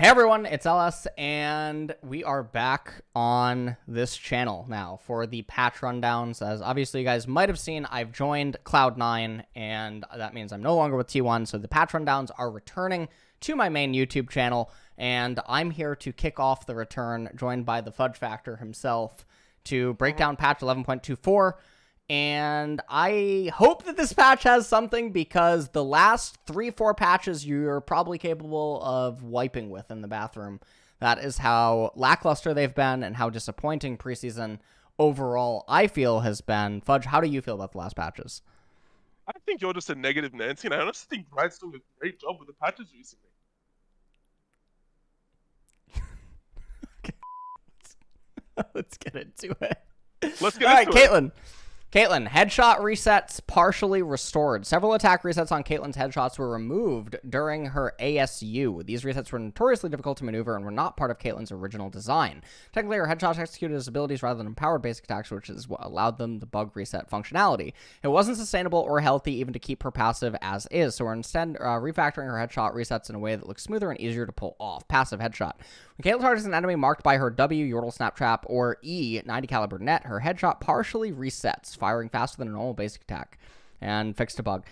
Hey everyone, it's LS, and we are back on this channel now for the patch rundowns. As obviously you guys might have seen, I've joined Cloud9, and that means I'm no longer with T1, so the patch rundowns are returning to my main YouTube channel, and I'm here to kick off the return, joined by the Fudge Factor himself, to break down patch 11.24. And I hope that this patch has something, because the last 3-4 patches you're probably capable of wiping with in the bathroom. That is how lackluster they've been and how disappointing preseason overall I feel has been. Fudge, how do you feel about the last patches? I think you're just a negative Nancy, and I honestly think Brad's doing a great job with the patches recently. Okay. Let's get into it. Let's get into it. Caitlyn, headshot resets partially restored. Several attack resets on Caitlyn's headshots were removed during her ASU. These resets were notoriously difficult to maneuver and were not part of Caitlyn's original design. Technically, her headshots executed as abilities rather than empowered basic attacks, which is what allowed them the bug reset functionality. It wasn't sustainable or healthy even to keep her passive as is, so we're instead refactoring her headshot resets in a way that looks smoother and easier to pull off. Passive headshot. When Kayle targets an enemy marked by her W, Yordle Snap Trap, or E, 90 caliber net, her headshot partially resets, firing faster than a normal basic attack, and fixed a bug.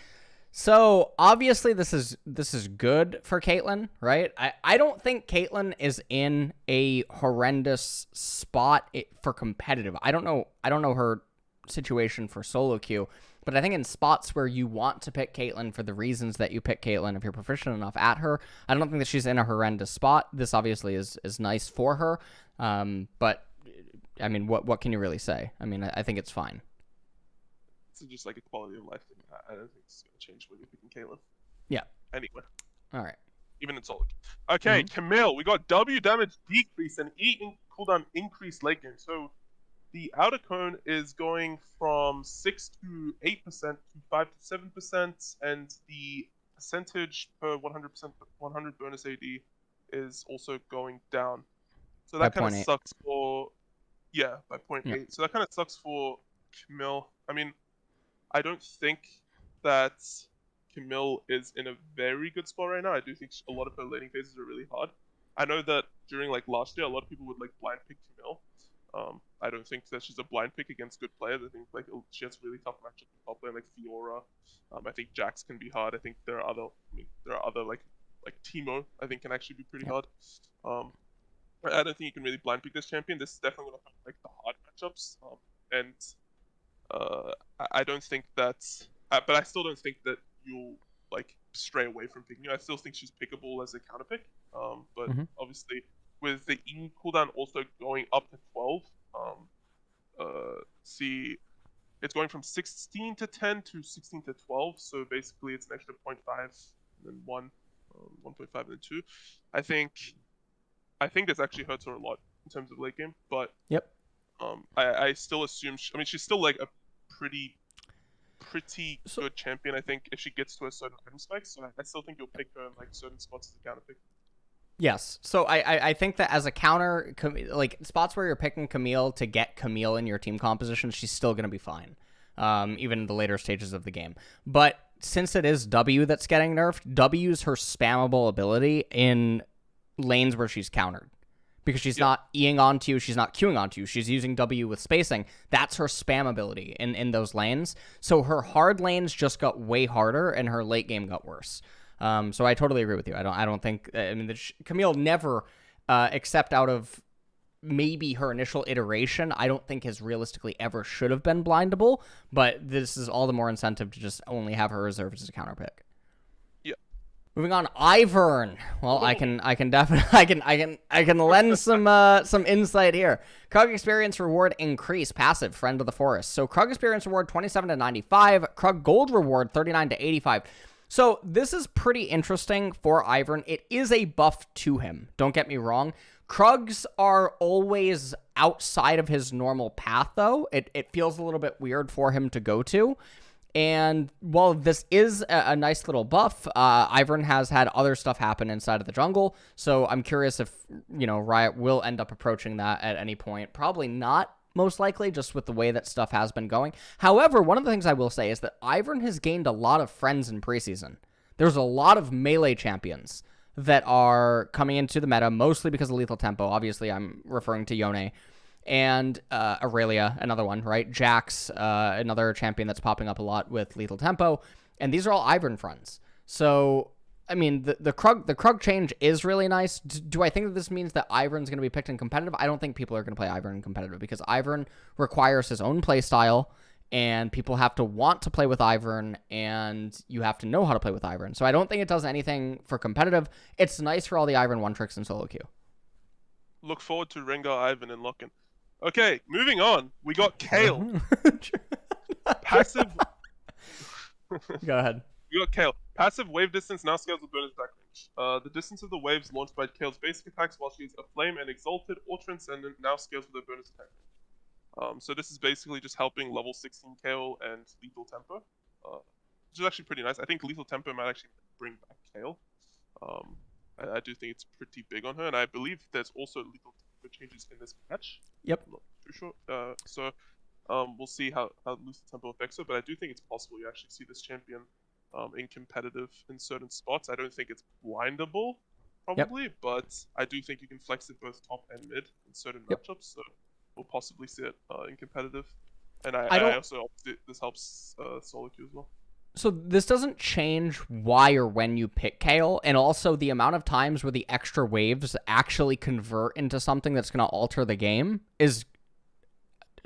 So obviously this is good for Caitlyn, right? I don't think Caitlyn is in a horrendous spot for competitive. I don't know her situation for solo queue, but I think in spots where you want to pick Caitlyn for the reasons that you pick Caitlyn, if you're proficient enough at her, I don't think that she's in a horrendous spot. This obviously is nice for her, but I mean, what can you really say? I mean, I think it's fine. It's just like a quality of life thing. I don't think it's going to change when you're picking Caitlyn. Yeah. Anyway. All right. Even in solo. Okay, Camille, we got W damage decrease and E cooldown increase late game. So the outer cone is going from 6 to 8% to 5 to 7%, and the percentage per 100% 100 bonus AD is also going down. So that kind of sucks for by 0.8. Yeah. So that kind of sucks for Camille. I mean, I don't think that Camille is in a very good spot right now. I do think a lot of her laning phases are really hard. I know that during like last year, a lot of people would like blind pick Camille. I don't think that she's a blind pick against good players. I think like she has really tough matchups with top lane like Fiora. I think Jax can be hard. I think there are other like Teemo. I think can actually be pretty hard. I don't think you can really blind pick this champion. This is definitely gonna have like the hard matchups. I don't think that's, but I still don't think that you'll like stray away from picking her. I still think she's pickable as a counter pick. But obviously with the E cooldown also going up to 12, see, it's going from 16 to 10 to 16 to 12. So basically it's an extra 0.5 and then 1, 1.5 and then 2. I think this actually hurts her a lot in terms of late game. But I still assume she's still like a pretty good champion. I think if she gets to a certain item spike, so I still think you'll pick her in like certain spots as a counter pick. Yes, so I think that as a counter, like spots where you're picking Camille to get Camille in your team composition, she's still going to be fine, even in the later stages of the game. But since it is W that's getting nerfed, W's her spammable ability in lanes where she's countered. Because she's not Eing onto you, she's not Qing onto you, she's using W with spacing. That's her spam ability in those lanes. So her hard lanes just got way harder, and her late game got worse. So I totally agree with you. I don't think, I mean, Camille never, except out of maybe her initial iteration, I don't think has realistically ever should have been blindable. But this is all the more incentive to just only have her reserved as a counter pick. Moving on, Ivern. Well, I can lend some insight here. Krug experience reward increase, passive, friend of the forest. So Krug experience reward 27 to 95, Krug gold reward 39 to 85. So this is pretty interesting for Ivern. It is a buff to him. Don't get me wrong. Krugs are always outside of his normal path, though. It feels a little bit weird for him to go to. And while this is a nice little buff, Ivern has had other stuff happen inside of the jungle. So I'm curious if, Riot will end up approaching that at any point. Probably not, most likely, just with the way that stuff has been going. However, one of the things I will say is that Ivern has gained a lot of friends in preseason. There's a lot of melee champions that are coming into the meta, mostly because of lethal tempo. Obviously, I'm referring to Yone. And Aurelia, another one, right? Jax, another champion that's popping up a lot with lethal tempo. And these are all Ivern fronts. So, I mean, the Krug change is really nice. Do I think that this means that Ivern's going to be picked in competitive? I don't think people are going to play Ivern in competitive because Ivern requires his own play style, and people have to want to play with Ivern, and you have to know how to play with Ivern. So I don't think it does anything for competitive. It's nice for all the Ivern one tricks in solo queue. Look forward to Rengar, Ivern, and Lock-in. Okay, moving on. We got Kayle. Passive. Go ahead. We got Kayle. Passive wave distance now scales with bonus attack range. The distance of the waves launched by Kayle's basic attacks while she is aflame and exalted or transcendent now scales with a bonus attack range. So this is basically just helping level 16 Kayle and lethal tempo, which is actually pretty nice. I think lethal tempo might actually bring back Kayle. I do think it's pretty big on her, and I believe there's also lethal tempo changes in this patch. Yep. I'm not too sure. So we'll see how lethal tempo affects her, but I do think it's possible you actually see this champion in competitive in certain spots. I don't think it's blindable, probably, but I do think you can flex it both top and mid in certain matchups, so we'll possibly see it in competitive. And I also, this helps solo queue as well. So this doesn't change why or when you pick Kayle, and also the amount of times where the extra waves actually convert into something that's going to alter the game is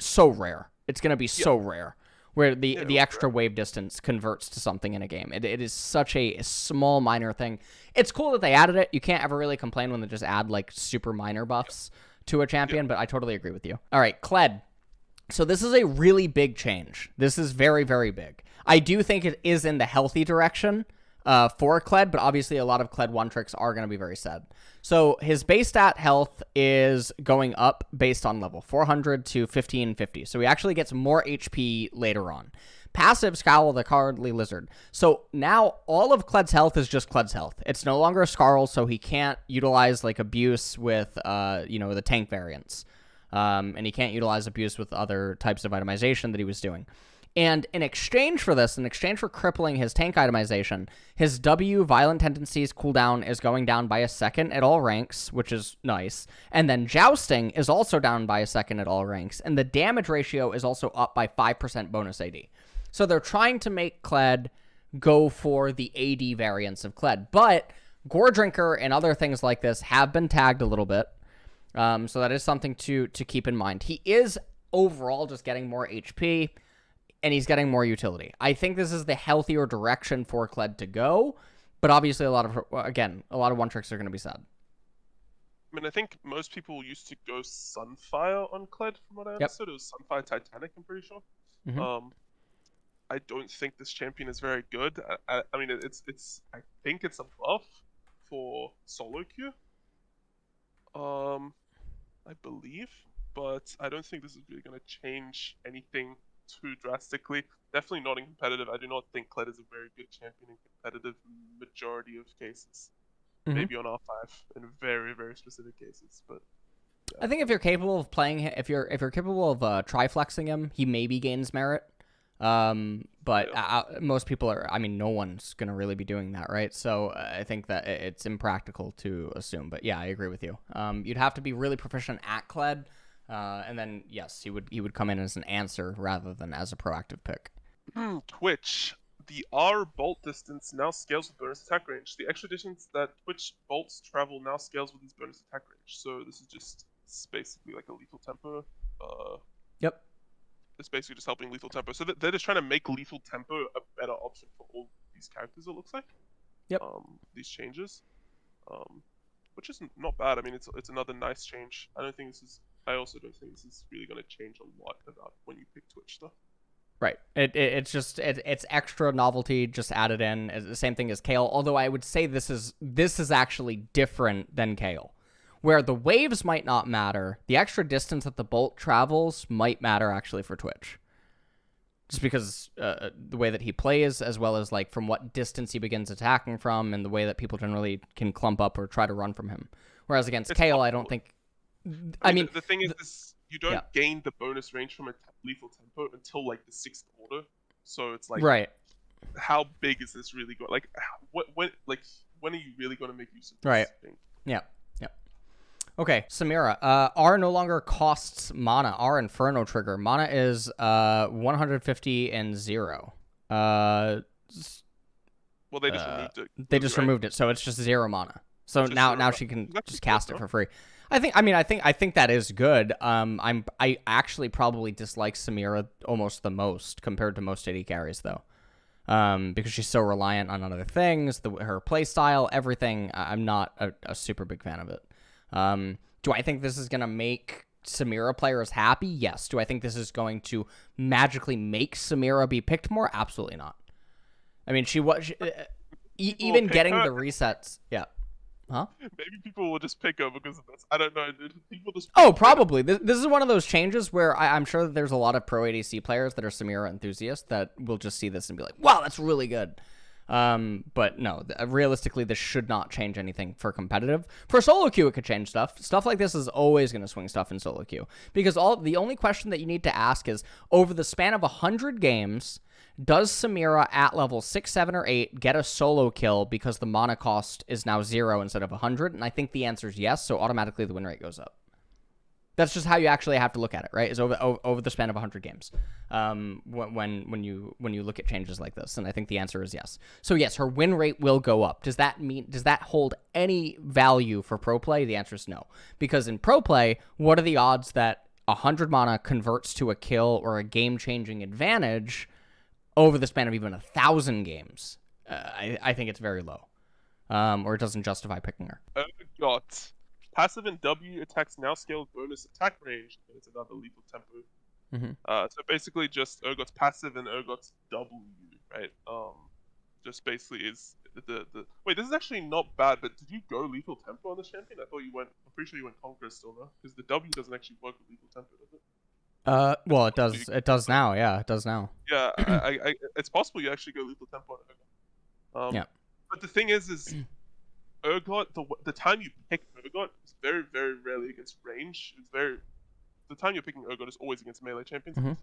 so rare. It's going to be so rare, where the extra wave distance converts to something in a game. It is such a small, minor thing. It's cool that they added it. You can't ever really complain when they just add, like, super minor buffs to a champion, but I totally agree with you. All right, Kled. So this is a really big change. This is very, very big. I do think it is in the healthy direction for Kled, but obviously a lot of Kled one tricks are going to be very sad. So his base stat health is going up based on level 400 to 1550. So he actually gets more HP later on. Passive, Scowl the Cowardly Lizard. So now all of Kled's health is just Kled's health. It's no longer a Scarl, so he can't utilize like Abuse with the tank variants. And he can't utilize Abuse with other types of itemization that he was doing. And in exchange for this, in exchange for crippling his tank itemization, his W Violent Tendencies cooldown is going down by a second at all ranks, which is nice. And then Jousting is also down by a second at all ranks. And the damage ratio is also up by 5% bonus AD. So they're trying to make Kled go for the AD variants of Kled. But Gore Drinker and other things like this have been tagged a little bit. So that is something to keep in mind. He is overall just getting more HP, and he's getting more utility. I think this is the healthier direction for Kled to go, but obviously a lot of one tricks are going to be sad. I mean, I think most people used to go Sunfire on Kled, from what I understood. It was Sunfire Titanic, I'm pretty sure. Mm-hmm. I don't think this champion is very good. I mean, I think it's a buff for solo queue. I believe, but I don't think this is really going to change anything too drastically. Definitely not in competitive. I do not think Kled is a very good champion in competitive majority of cases. Mm-hmm. Maybe on R5 in very, very specific cases, but I think if you're capable of playing, if you're capable of tri-flexing him, he maybe gains merit. But most people are, I mean, no one's going to really be doing that, right? So I think that it's impractical to assume. But yeah, I agree with you. You'd have to be really proficient at Kled, and then, yes, he would come in as an answer rather than as a proactive pick. Twitch. The R bolt distance now scales with bonus attack range. The extra distance that Twitch bolts travel now scales with his bonus attack range. So this is just basically like a lethal tempo. Yep. It's basically just helping lethal tempo. So they're just trying to make lethal tempo a better option for all these characters, it looks like. Yep. These changes. Which is not bad. I mean, it's another nice change. I also don't think this is really going to change a lot about when you pick Twitch stuff. Right. It's extra novelty just added in. It's the same thing as Kayle, although I would say this is actually different than Kayle. Where the waves might not matter, the extra distance that the bolt travels might matter actually for Twitch. Just because the way that he plays, as well as like from what distance he begins attacking from, and the way that people generally can clump up or try to run from him. Whereas against Kayle, I don't think... I mean the thing is you don't gain the bonus range from a lethal tempo until like the 6th order. So it's like... Right. How big is this really going? Like, when are you really going to make use of this Right. thing? Yeah. Yeah. Okay, Samira. R no longer costs mana. R Inferno trigger. Mana is 150 and 0. Well, they just removed it. They just removed it, so it's just 0 mana. So now she can just cast it for free. I think that is good. I actually probably dislike Samira almost the most compared to most AD carries though. Because she's so reliant on other things, her playstyle, everything. I'm not a super big fan of it. Do I think this is going to make Samira players happy? Yes. Do I think this is going to magically make Samira be picked more? Absolutely not. I mean, even getting the resets. Yeah. Huh? Maybe people will just pick her because of this. I don't know. People just. Oh, probably. This is one of those changes where I'm sure that there's a lot of pro ADC players that are Samira enthusiasts that will just see this and be like, wow, that's really good. But no, realistically, this should not change anything for competitive. For solo queue, it could change stuff. Stuff like this is always going to swing stuff in solo queue. Because the only question that you need to ask is, over the span of 100 games, does Samira at level 6, 7, or 8 get a solo kill because the mana cost is now 0 instead of 100? And I think the answer is yes, so automatically the win rate goes up. That's just how you actually have to look at it, right? Is over the span of 100 games. When you look at changes like this, and I think the answer is yes. So yes, her win rate will go up. Does that hold any value for pro play? The answer is no, because in pro play, what are the odds that 100 mana converts to a kill or a game-changing advantage over the span of even 1,000 games? I think it's very low, or it doesn't justify picking her. Urgot. Passive and W attacks now scale bonus attack range. It's another lethal tempo. So basically just Urgot's passive and Urgot's W, right? Just basically is the wait, this is actually not bad, but did you go lethal tempo on this champion? I thought you went, I'm pretty sure you went Conqueror still, no? Because the W doesn't actually work with lethal tempo, does it? Well, it does. It does now. Yeah, it does now. Yeah, I it's possible you actually go lethal tempo on Urgot. Yeah. But the thing is Urgot, the time you pick Urgot is very, very rarely against range. The time you're picking Urgot is always against melee champions.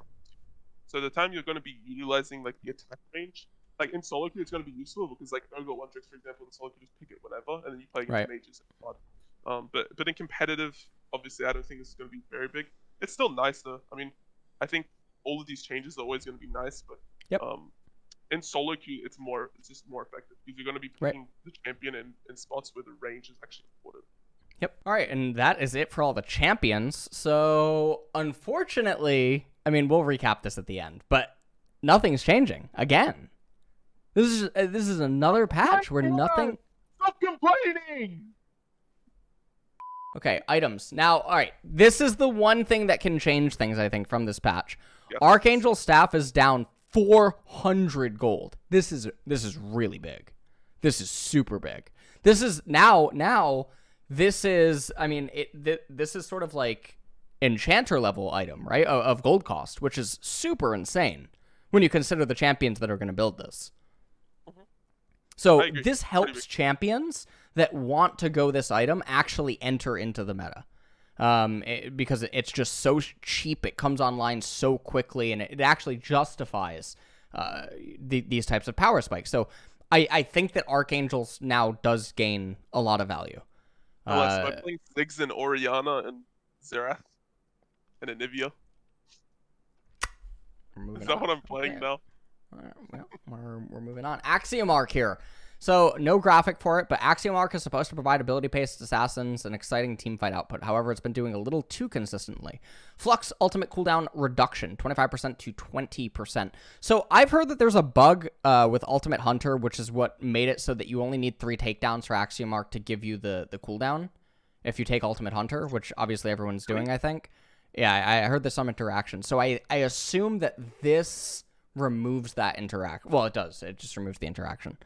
So the time you're going to be utilizing like the attack range, like in solo queue, it's going to be useful because like Urgot one tricks, for example, in solo queue, just pick it whenever, and then you play against mages and blood. But in competitive, obviously, I don't think this is going to be very big. It's still nice though. I mean, I think all of these changes are always going to be nice, but in solo queue, it's just more effective because you're going to be picking the champion in spots where the range is actually important. Yep. All right, and that is it for all the champions. So, unfortunately, I mean, we'll recap this at the end, but nothing's changing again. This is another patch where nothing. Stop complaining. Okay, items. Now, all right, this is the one thing that can change things, I think, from this patch. Yes. Archangel staff is down 400 gold. This is really big. This is super big. This is now. This is, I mean, this is sort of like enchanter level item, right? Of gold cost, which is super insane when you consider the champions that are going to build this. So this helps champions that want to go this item actually enter into the meta. Because it's just so cheap, it comes online so quickly, and it actually justifies these types of power spikes. So I think that Archangels now does gain a lot of value. Unless I'm playing Ziggs and Orianna and Xerath and Anivia. Is that what I'm playing now? Well, we're moving on. Axiom Arc here. So, no graphic for it, but Axiom Arc is supposed to provide ability-based assassins and exciting teamfight output. However, it's been doing a little too consistently. Flux ultimate cooldown reduction, 25% to 20%. So, I've heard that there's a bug with Ultimate Hunter, which is what made it so that you only need 3 takedowns for Axiom Arc to give you the cooldown if you take Ultimate Hunter, which obviously everyone's doing, I think. Yeah, I heard there's some interaction. So, I assume that this removes that interaction. Well, it does. It just removes the interaction.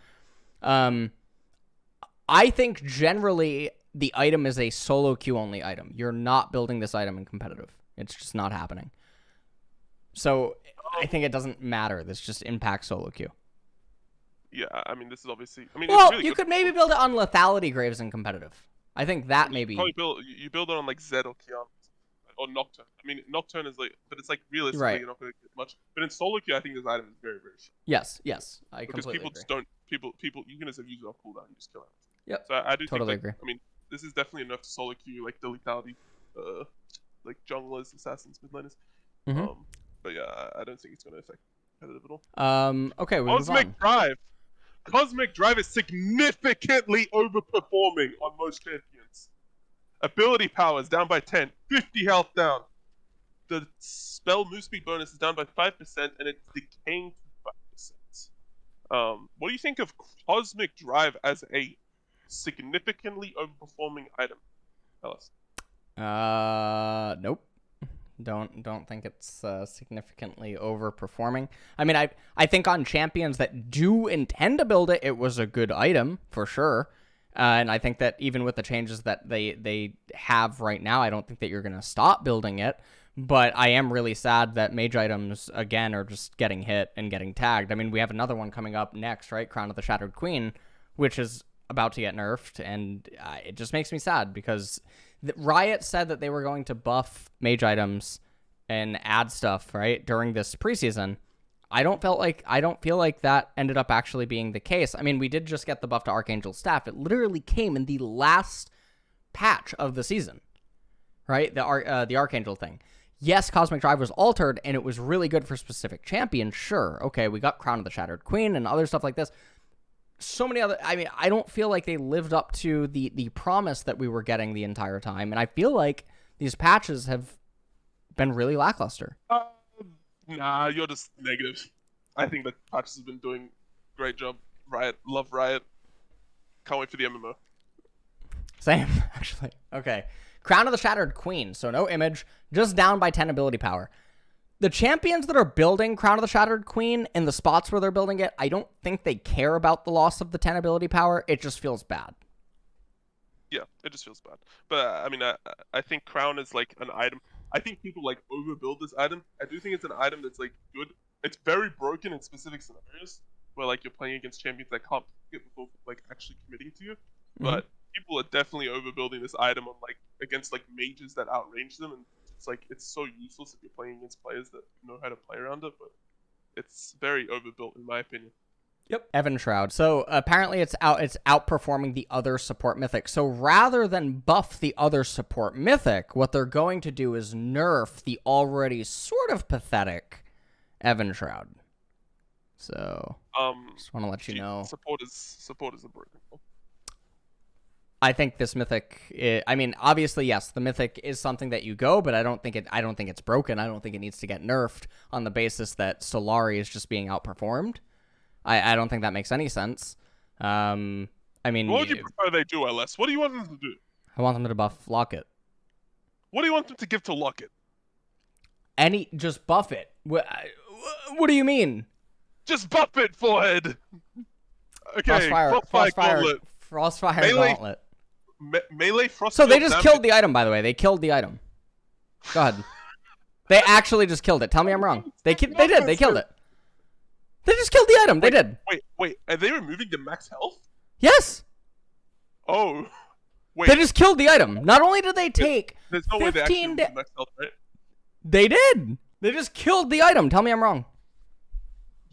I think generally the item is a solo queue only item. You're not building this item in competitive. It's just not happening. So I think it doesn't matter. This just impacts solo queue. Yeah, I mean, this is obviously. I mean, well, it's really you could maybe build it on lethality graves in competitive. I think that maybe. You build it on like Zed or Kiana or Nocturne. I mean, Nocturne is like, but it's like realistically you're not going to get much. But in solo queue, I think this item is very, very short. Yes, I because completely people agree. just don't. People, you can just have used it off cooldown. You just kill it. Yep. So I do Totally think, agree. I mean, this is definitely enough to solo queue like the lethality, like junglers, assassins, midlaners. But yeah, I don't think it's going to affect competitive at all. Okay, we move on. Cosmic Drive is significantly overperforming on most champions. Ability power is down by 10, 50 health down. The spell move speed bonus is down by 5%, and it's decaying to 5%. What do you think of Cosmic Drive as a significantly overperforming item? Tell us. Nope. Don't think it's significantly overperforming. I mean, I think on champions that do intend to build it, it was a good item for sure. And I think that even with the changes that they have right now, I don't think that you're going to stop building it. But I am really sad that mage items, again, are just getting hit and getting tagged. I mean, we have another one coming up next, right? Crown of the Shattered Queen, which is about to get nerfed. And it just makes me sad because Riot said that they were going to buff mage items and add stuff, right, during this preseason. I don't feel like that ended up actually being the case. I mean, we did just get the buff to Archangel staff. It literally came in the last patch of the season, right? The Archangel thing. Yes, Cosmic Drive was altered, and it was really good for specific champions. Sure, okay, we got Crown of the Shattered Queen and other stuff like this. So many other... I mean, I don't feel like they lived up to the promise that we were getting the entire time, and I feel like these patches have been really lackluster. Nah, you're just negative. I think that patches has been doing a great job. Riot, love Riot. Can't wait for the MMO. Same, actually. Okay. Crown of the Shattered Queen, so no image, just down by 10 ability power. The champions that are building Crown of the Shattered Queen in the spots where they're building it, I don't think they care about the loss of the 10 ability power. It just feels bad. Yeah, it just feels bad. But I mean, I think Crown is like an item. I think people like overbuild this item. I do think it's an item that's like good. It's very broken in specific scenarios where like you're playing against champions that can't get before like actually committing to you. But people are definitely overbuilding this item on like against like mages that outrange them, and it's like it's so useless if you're playing against players that know how to play around it. But it's very overbuilt in my opinion. Yep. Evenshroud. So apparently it's outperforming the other support mythic. So rather than buff the other support mythic, what they're going to do is nerf the already sort of pathetic Evenshroud. So just want to let you know. Support is a broken. I think this mythic I mean, obviously yes, the mythic is something that you go, but I don't think it's broken. I don't think it needs to get nerfed on the basis that Solari is just being outperformed. I don't think that makes any sense. I mean... What would you prefer they do, LS? What do you want them to do? I want them to buff Locket. What do you want them to give to Locket? Just buff it. What do you mean? Just buff it, forehead! Okay, Frostfire Gauntlet. Melee Frostfire. So they just killed the item, by the way. They killed the item. Go ahead. They actually just killed it. Tell me I'm wrong. They did. They killed it. They just killed the item. They did. Wait. Are they removing the max health? Yes. Oh. Wait. They just killed the item. Not only did they take There's no way they actually removed the max health, right? They did. They just killed the item. Tell me I'm wrong.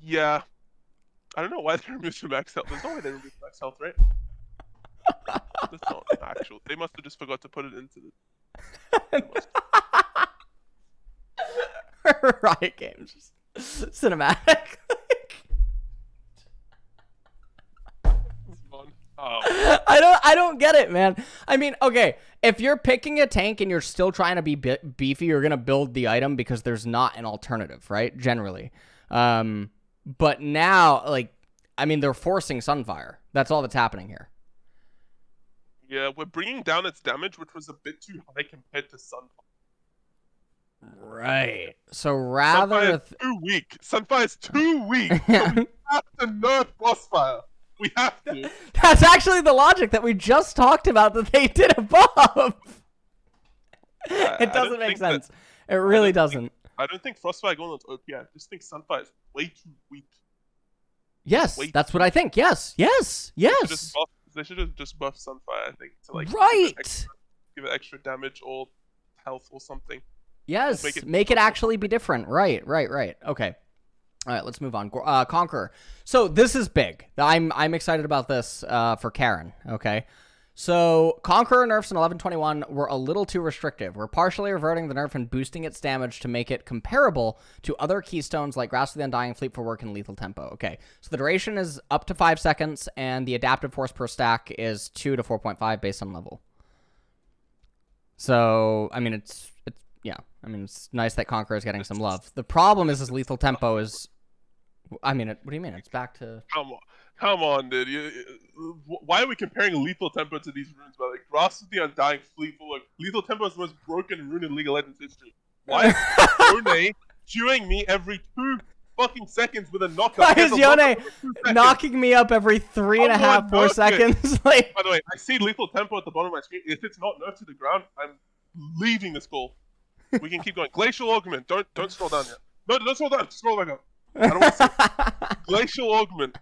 Yeah. I don't know why they removed the max health. There's no way they removed the max health, right? That's not actual. They must have just forgot to put it into the... Riot Games. Cinematic. I don't get it, man. I mean, okay, if you're picking a tank and you're still trying to be beefy, you're gonna build the item because there's not an alternative, right? Generally, but now, like, I mean, they're forcing Sunfire. That's all that's happening here. Yeah, we're bringing down its damage, which was a bit too high compared to Sunfire. Right. So rather Sunfire's too weak. So we have to nerf Frostfire. We have to. That's actually the logic that we just talked about that they did above. It doesn't make sense. It really doesn't. I don't think Frostfire Gauntlet's OP. I just think Sunfire is way too weak. Yes, that's what I think. Yes. They should have just buffed Sunfire, I think, to like give it extra damage or health or something. Yes, make it actually be different. Right. Okay. All right, let's move on. Conqueror. So this is big. I'm excited about this for Karen, okay? So Conqueror nerfs in 11.21 were a little too restrictive. We're partially reverting the nerf and boosting its damage to make it comparable to other keystones like Grasp of the Undying, Fleet for Work, and Lethal Tempo. Okay, so the duration is up to 5 seconds, and the adaptive force per stack is 2 to 4.5 based on level. So, I mean, it's nice that Conqueror is getting some love. The problem is Lethal Tempo is... I mean, what do you mean? It's back to... Come on, dude. Why are we comparing Lethal Tempo to these runes? But like, Grasp of the Undying, Fleet for Work. Lethal Tempo is the most broken rune in League of Legends history. Why is Yone queuing me every 2 fucking seconds with a knockup? Why is Yone knocking me up every 3.5, 4 seconds? Like... By the way, I see Lethal Tempo at the bottom of my screen. If it's not nerfed to the ground, I'm leaving this call. We can keep going. Glacial Augment. Don't scroll down yet. No, don't scroll down. Scroll back up. I don't want to see. Glacial Augment.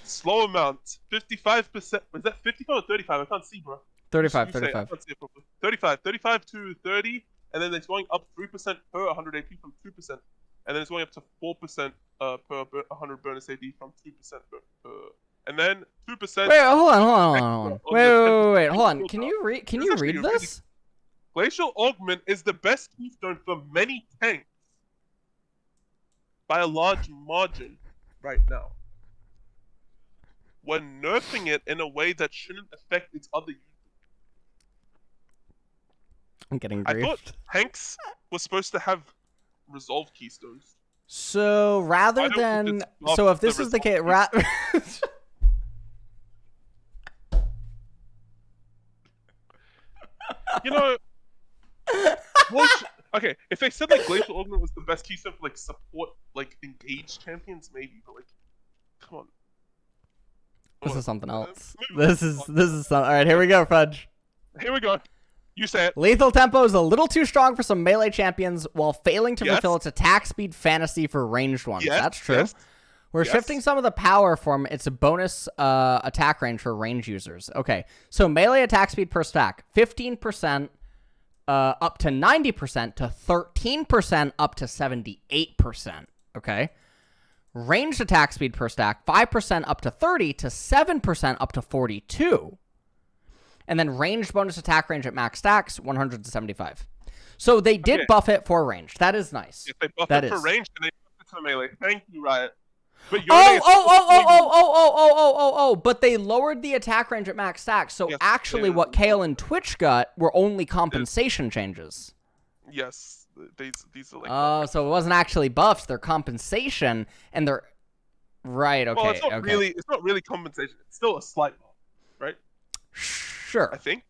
Slow amount. 55%. Is that 55 or 35? I can't see, bro. 35. I can't see it properly. 35. 35 to 30. And then it's going up 3% per 100 AP from 2%. And then it's going up to 4% per 100 bonus AD from 2% per. And then 2%. Wait, hold on. Wait. Hold on. Can you read this? Glacial Augment is the best keystone for many tanks by a large margin right now. We're nerfing it in a way that shouldn't affect its other uses. I'm getting I griefed. thought tanks were supposed to have resolve keystones. So rather than... So if this is the case... You know... Okay, if they said like Glacial Augment was the best keystone for like support, like engaged champions, maybe, but like, come on. This is something else. This is something. All right, here we go, Fudge. Here we go. You say it. Lethal Tempo is a little too strong for some melee champions while failing to fulfill its attack speed fantasy for ranged ones. Yes, that's true. yes. We're shifting some of the power from its bonus attack range for range users. Okay, so melee attack speed per stack, 15%. Up to 90% to 13% up to 78%. Okay. Ranged attack speed per stack, 5% up to 30 to 7% up to 42. And then ranged bonus attack range at max stacks, 100 to 75. So they did buff it for range. That is nice. If they buff that it for range, then they buff it to melee. Thank you, Riot. But but they lowered the attack range at max stacks. So actually what Kayle and Twitch got were only compensation changes. Yes. These are like... Oh, so it wasn't actually buffs. They're compensation, and they're... Right, okay. Well, it's not really compensation. It's still a slight buff, right? Sure. I think.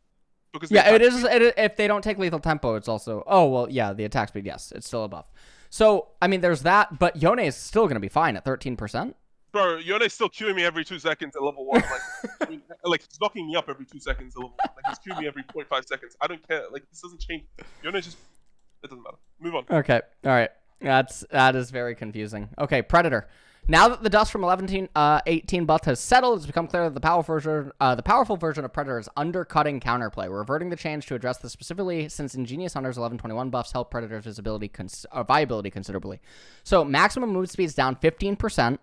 Because it is. If they don't take Lethal Tempo, it's also... Oh, well, yeah, the attack speed, yes. It's still a buff. So, I mean, there's that, but Yone is still going to be fine at 13%. Bro, Yone's still queuing me every 2 seconds at level 1. Like, like he's knocking me up every 2 seconds at level 1. Like, he's queuing me every 0.5 seconds. I don't care. Like, this doesn't change. Yone just... It doesn't matter. Move on. Okay. All right. That is very confusing. Okay, Predator. Now that the dust from 11.18 buff has settled, it's become clear that the powerful version of Predator is undercutting counterplay. We're reverting the change to address this specifically since Ingenious Hunter's 11.21 buffs help Predator's viability considerably. So maximum move speed is down 15%,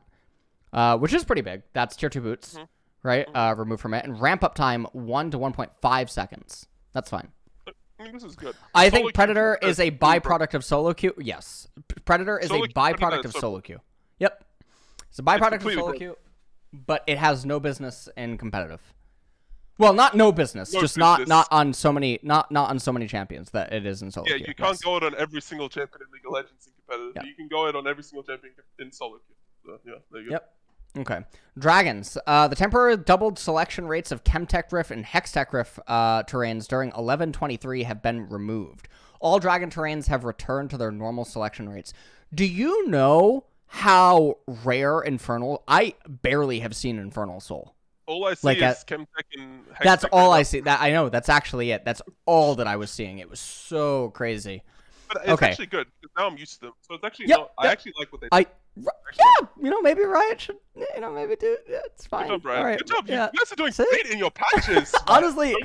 which is pretty big. That's tier 2 boots, right? Removed from it. And ramp up time 1 to 1.5 seconds. That's fine. I mean, this is good. I think Predator is a byproduct of solo queue. Yes. Predator is a byproduct of solo queue. Yep. It's a byproduct of solo queue, but it has no business in competitive. Well, not no business, just not on so many champions that it is in solo queue. Yeah, you can't go it on every single champion in League of Legends in competitive. Yep. You can go it on every single champion in solo queue. So, yeah, there you go. Yep. Okay. Dragons. The temporary doubled selection rates of Chemtech Rift and Hextech Rift terrains during 11.23 have been removed. All dragon terrains have returned to their normal selection rates. Do you know how rare Infernal... I barely have seen Infernal Soul. All I see is Chemtech and Hextech. That's all I see. That I know. That's actually it. That's all that I was seeing. It was so crazy. But it's actually good, because now I'm used to them. So it's actually I actually like what they do. Maybe Riot should, maybe do. Yeah, it's fine. Good job, Riot. All right. Good job. Yeah. You guys are doing great in your patches. Honestly,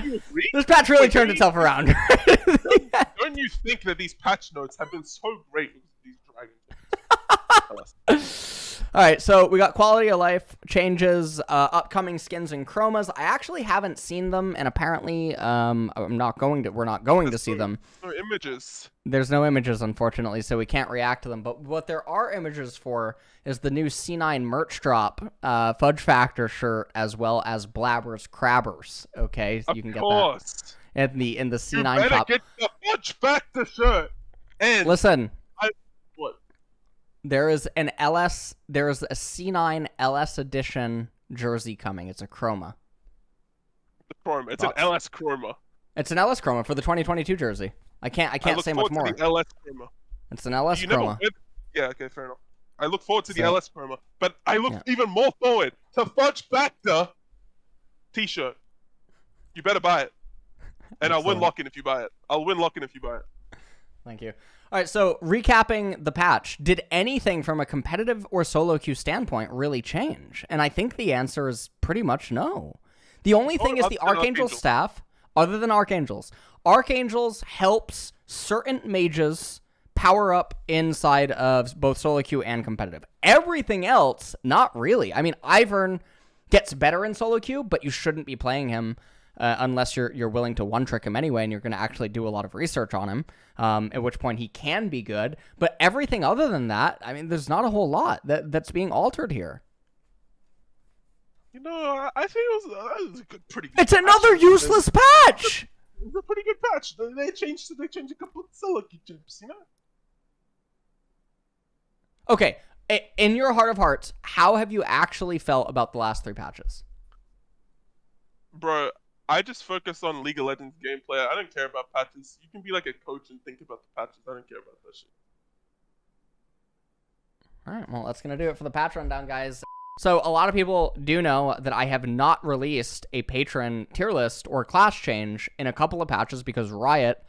this patch really turned itself around. Don't you think that these patch notes have been so great with these dragons? Yes. All right, so we got quality of life changes, upcoming skins and chromas. I actually haven't seen them, and apparently, we're not going to see them. No images. There's no images, unfortunately, so we can't react to them. But what there are images for is the new C9 merch drop, Fudge Factor shirt, as well as Blabber's Crabbers. Okay, so you can get that in the C9 you better shop. Get the Fudge Factor shirt. And listen. What? There is a C9 LS edition jersey coming. It's a chroma. The chroma. It's an LS chroma. It's an LS chroma for the 2022 jersey. I can't say much more. The LS chroma. It's an LS chroma. Yeah, okay, fair enough. I look forward to the LS chroma, but I look even more forward to Fudge Factor t-shirt. You better buy it. And I'll win lock-in if you buy it. Thank you. All right, so recapping the patch, did anything from a competitive or solo queue standpoint really change? And I think the answer is pretty much no. The only thing is the Archangel staff, other than Archangels. Archangels helps certain mages power up inside of both solo queue and competitive. Everything else, not really. I mean, Ivern gets better in solo queue, but you shouldn't be playing him unless you're willing to one-trick him anyway, and you're going to actually do a lot of research on him, at which point he can be good. But everything other than that, I mean, there's not a whole lot that's being altered here. You know, I think it was a pretty good It's another useless patch! It's a pretty good patch. They changed a couple of solo queue chips, you know? Okay, in your heart of hearts, how have you actually felt about the last 3 patches? Bro, I just focus on League of Legends gameplay. I don't care about patches. You can be like a coach and think about the patches. I don't care about that shit. All right, well, that's going to do it for the patch rundown, guys. So a lot of people do know that I have not released a patron tier list or class change in a couple of patches because Riot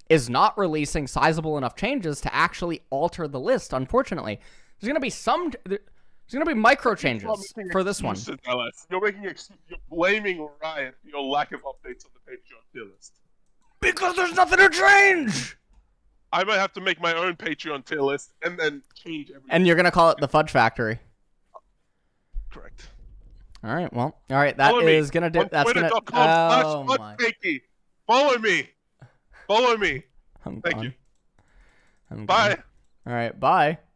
is not releasing sizable enough changes to actually alter the list, unfortunately. There's going to be there's going to be micro changes for this one. You're blaming Riot for your lack of updates on the Patreon tier list. Because there's nothing to change! I might have to make my own Patreon tier list and then change everything. And you're going to call it the Fudge Factory. Correct. All right, well, all right, that is going to do... That's going to... Oh, my... Follow me. Thank you. I'm Bye. All right, bye.